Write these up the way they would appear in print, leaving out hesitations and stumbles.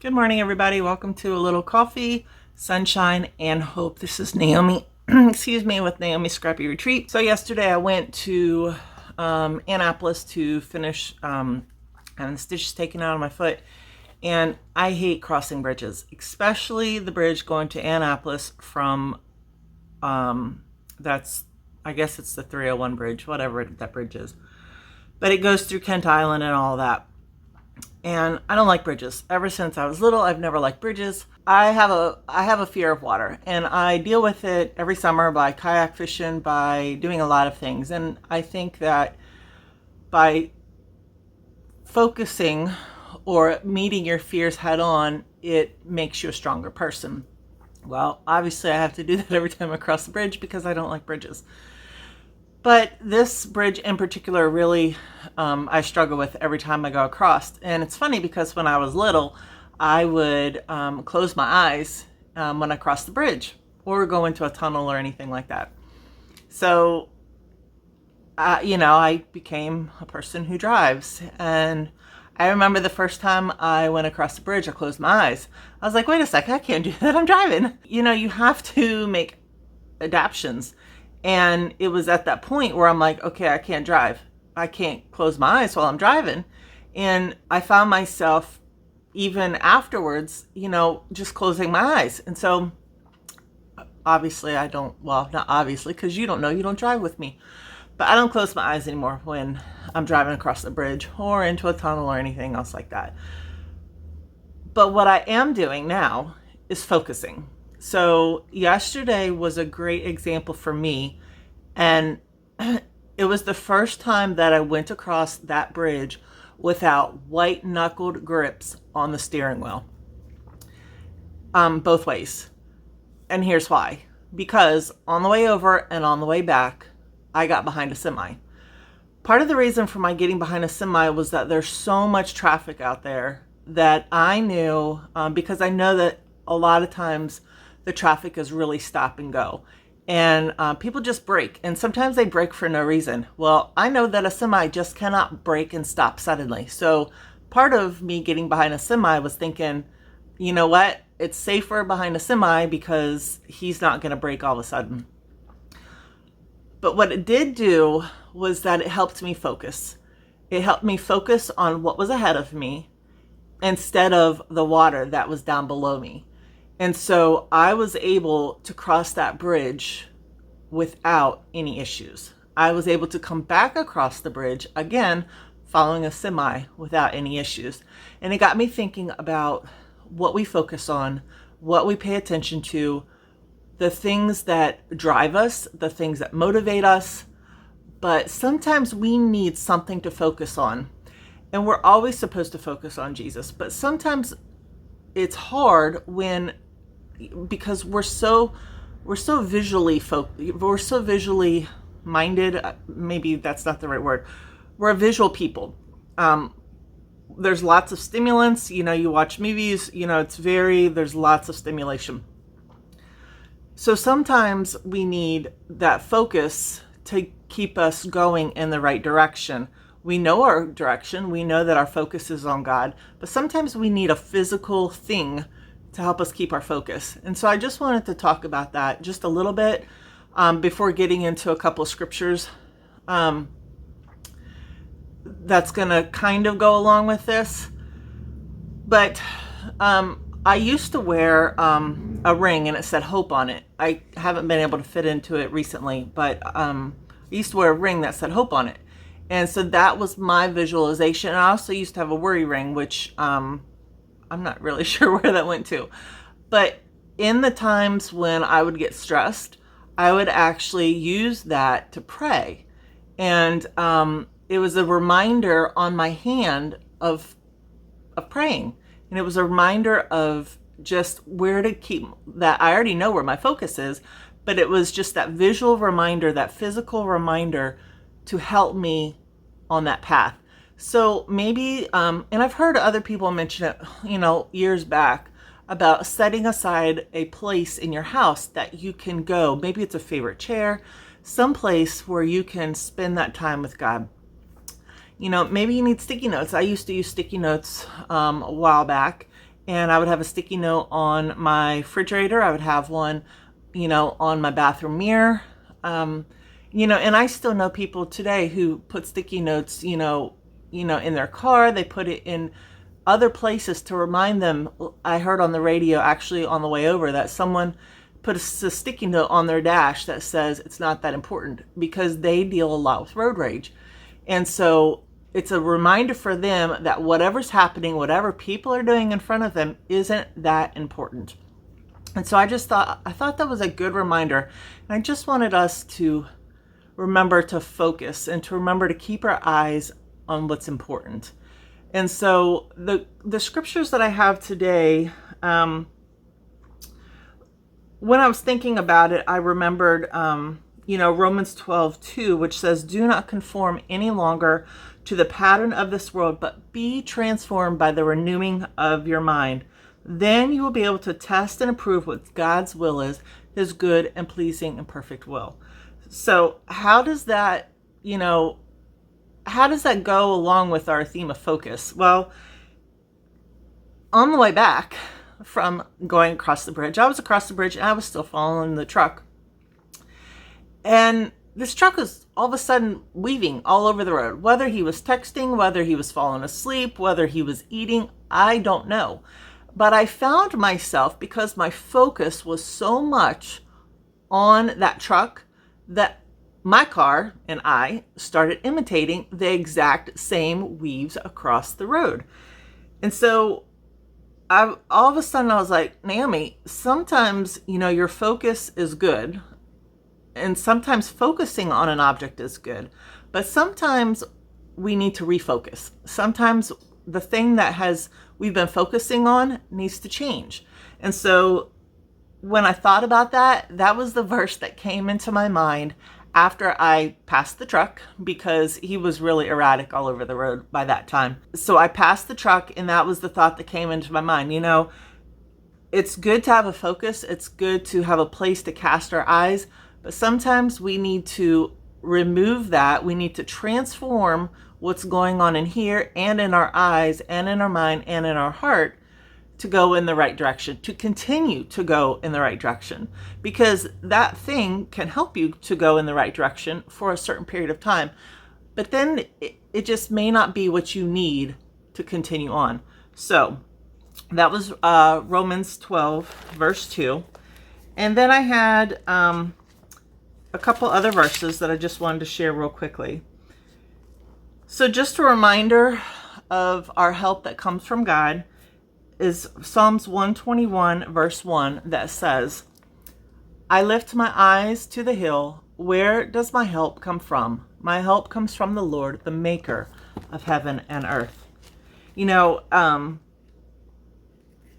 Good morning, everybody. Welcome to a little coffee, sunshine, and hope. This is Naomi, excuse me, with Naomi Scrappy Retreat. So yesterday I went to Annapolis to finish having stitches taken out of my foot. And I hate crossing bridges, especially the bridge going to Annapolis from, that's, I guess it's the 301 bridge, whatever that bridge is. But it goes through Kent Island and all that. And I don't like bridges. Ever since I was little, I've never liked bridges. I have a fear of water, and I deal with it every summer by kayak fishing, by doing a lot of things. And I think that by focusing or meeting your fears head on, it makes you a stronger person. Well, obviously I have to do that every time I cross the bridge because I don't like bridges. But this bridge in particular really I struggle with every time I go across. And it's funny because when I was little, I would close my eyes when I crossed the bridge or go into a tunnel or anything like that. So, I became a person who drives. And I remember the first time I went across the bridge, I closed my eyes. I was like, wait a second, I can't do that. I'm driving. You have to make adaptations. And it was at that point where I'm like, okay, I can't drive. I can't close my eyes while I'm driving. And I found myself even afterwards, just closing my eyes. And so obviously not obviously, because you don't drive with me. But I don't close my eyes anymore when I'm driving across the bridge or into a tunnel or anything else like that. But what I am doing now is focusing. So yesterday was a great example for me, and it was the first time that I went across that bridge without white-knuckled grips on the steering wheel, both ways. And here's why. Because on the way over and on the way back, I got behind a semi. Part of the reason for my getting behind a semi was that there's so much traffic out there that I knew, because I know that a lot of times the traffic is really stop and go. And people just brake. And sometimes they brake for no reason. Well, I know that a semi just cannot brake and stop suddenly. So part of me getting behind a semi was thinking, you know what? It's safer behind a semi because he's not going to brake all of a sudden. But what it did do was that it helped me focus. It helped me focus on what was ahead of me instead of the water that was down below me. And so I was able to cross that bridge without any issues. I was able to come back across the bridge again, following a semi without any issues. And it got me thinking about what we focus on, what we pay attention to, the things that drive us, the things that motivate us. But sometimes we need something to focus on. And we're always supposed to focus on Jesus. But sometimes it's hard because we're so visually minded. Maybe that's not the right word. We're a visual people. There's lots of stimulants. You watch movies. There's lots of stimulation. So sometimes we need that focus to keep us going in the right direction. We know our direction. We know that our focus is on God. But sometimes we need a physical thing to help us keep our focus. And so I just wanted to talk about that just a little bit before getting into a couple of scriptures that's going to kind of go along with this. But I used to wear a ring and it said hope on it. I haven't been able to fit into it recently, but I used to wear a ring that said hope on it. And so that was my visualization. And I also used to have a worry ring, which I'm not really sure where that went to. But in the times when I would get stressed, I would actually use that to pray. And it was a reminder on my hand of praying. And it was a reminder of just where to keep that. I already know where my focus is, but it was just that visual reminder, that physical reminder to help me on that path. So maybe, and I've heard other people mention it, years back, about setting aside a place in your house that you can go. Maybe it's a favorite chair, someplace where you can spend that time with God. Maybe you need sticky notes. I used to use sticky notes a while back, and I would have a sticky note on my refrigerator. I would have one, on my bathroom mirror. And I still know people today who put sticky notes, in their car. They put it in other places to remind them. I heard on the radio, actually on the way over, that someone put a sticky note on their dash that says it's not that important, because they deal a lot with road rage. And so it's a reminder for them that whatever's happening, whatever people are doing in front of them, isn't that important. And so I thought that was a good reminder. And I just wanted us to remember to focus and to remember to keep our eyes on what's important. And so the scriptures that I have today, when I was thinking about it, I remembered, Romans 12:2, which says, "Do not conform any longer to the pattern of this world, but be transformed by the renewing of your mind. Then you will be able to test and approve what God's will is, his good and pleasing and perfect will." So how does that go along with our theme of focus? Well, on the way back from going across the bridge, I was across the bridge and I was still following the truck. And this truck was all of a sudden weaving all over the road. Whether he was texting, whether he was falling asleep, whether he was eating, I don't know. But I found myself, because my focus was so much on that truck, that my car and I started imitating the exact same weaves across the road. And so all of a sudden I was like, Naomi, sometimes, your focus is good. And sometimes focusing on an object is good. But sometimes we need to refocus. Sometimes the thing that we've been focusing on needs to change. And so when I thought about that, that was the verse that came into my mind after I passed the truck, because he was really erratic all over the road by that time. So I passed the truck, and that was the thought that came into my mind. It's good to have a focus. It's good to have a place to cast our eyes, but sometimes we need to remove that. We need to transform what's going on in here and in our eyes and in our mind and in our heart to go in the right direction, to continue to go in the right direction, because that thing can help you to go in the right direction for a certain period of time. But then it just may not be what you need to continue on. So that was Romans 12, verse 2. And then I had a couple other verses that I just wanted to share real quickly. So just a reminder of our help that comes from God is Psalms 121, verse 1, that says, "I lift my eyes to the hill. Where does my help come from? My help comes from the Lord, the maker of heaven and earth."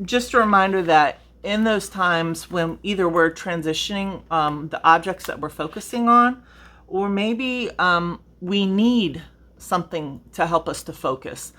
Just a reminder that in those times when either we're transitioning the objects that we're focusing on, or maybe we need something to help us to focus,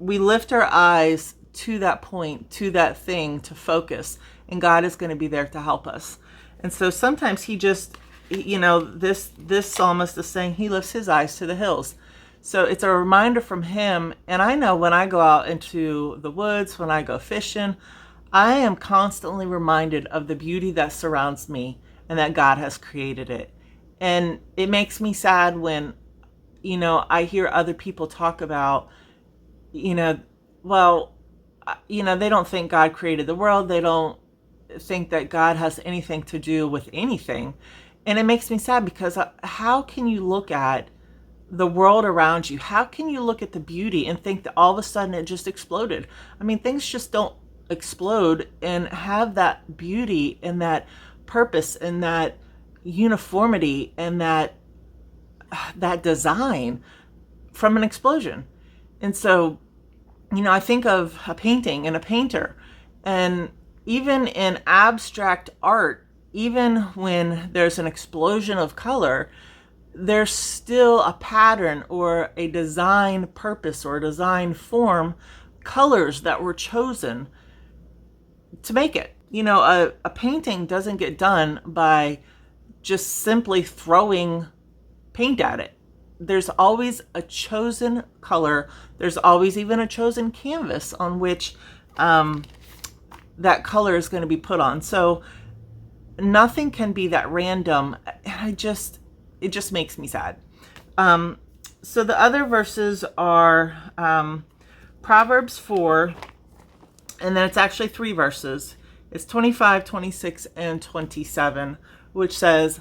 we lift our eyes to that point, to that thing to focus, and God is going to be there to help us. And so sometimes he just, this psalmist is saying he lifts his eyes to the hills. So it's a reminder from him. And I know when I go out into the woods, when I go fishing, I am constantly reminded of the beauty that surrounds me and that God has created it. And it makes me sad when, I hear other people talk about, they don't think God created the world. They don't think that God has anything to do with anything. And it makes me sad, because how can you look at the world around you? How can you look at the beauty and think that all of a sudden it just exploded? I mean, things just don't explode and have that beauty and that purpose and that uniformity and that design from an explosion. And so, I think of a painting and a painter, and even in abstract art, even when there's an explosion of color, there's still a pattern or a design purpose or a design form, colors that were chosen to make it. A painting doesn't get done by just simply throwing paint at it. there's always a chosen color. There's always even a chosen canvas on which that color is going to be put on. So nothing can be that random. And it just makes me sad. So the other verses are Proverbs 4, and then it's actually 3 verses. It's 25, 26, and 27, which says,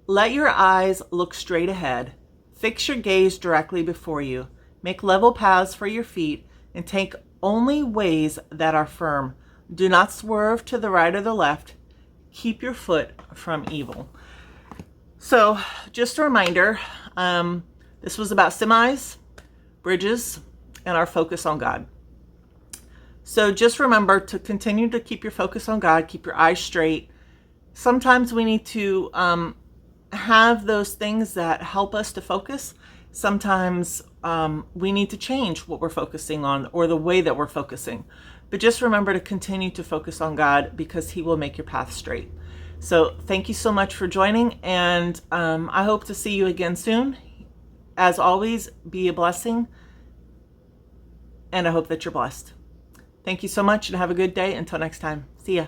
"Let your eyes look straight ahead. Fix your gaze directly before you. Make level paths for your feet, and take only ways that are firm. Do not swerve to the right or the left. Keep your foot from evil." So just a reminder, this was about semis, bridges, and our focus on God. So just remember to continue to keep your focus on God, keep your eyes straight. Sometimes we need to have those things that help us to focus. Sometimes we need to change what we're focusing on or the way that we're focusing. But just remember to continue to focus on God, because He will make your path straight. So thank you so much for joining, and I hope to see you again soon. As always, be a blessing, and I hope that you're blessed. Thank you so much, and have a good day. Until next time. See ya.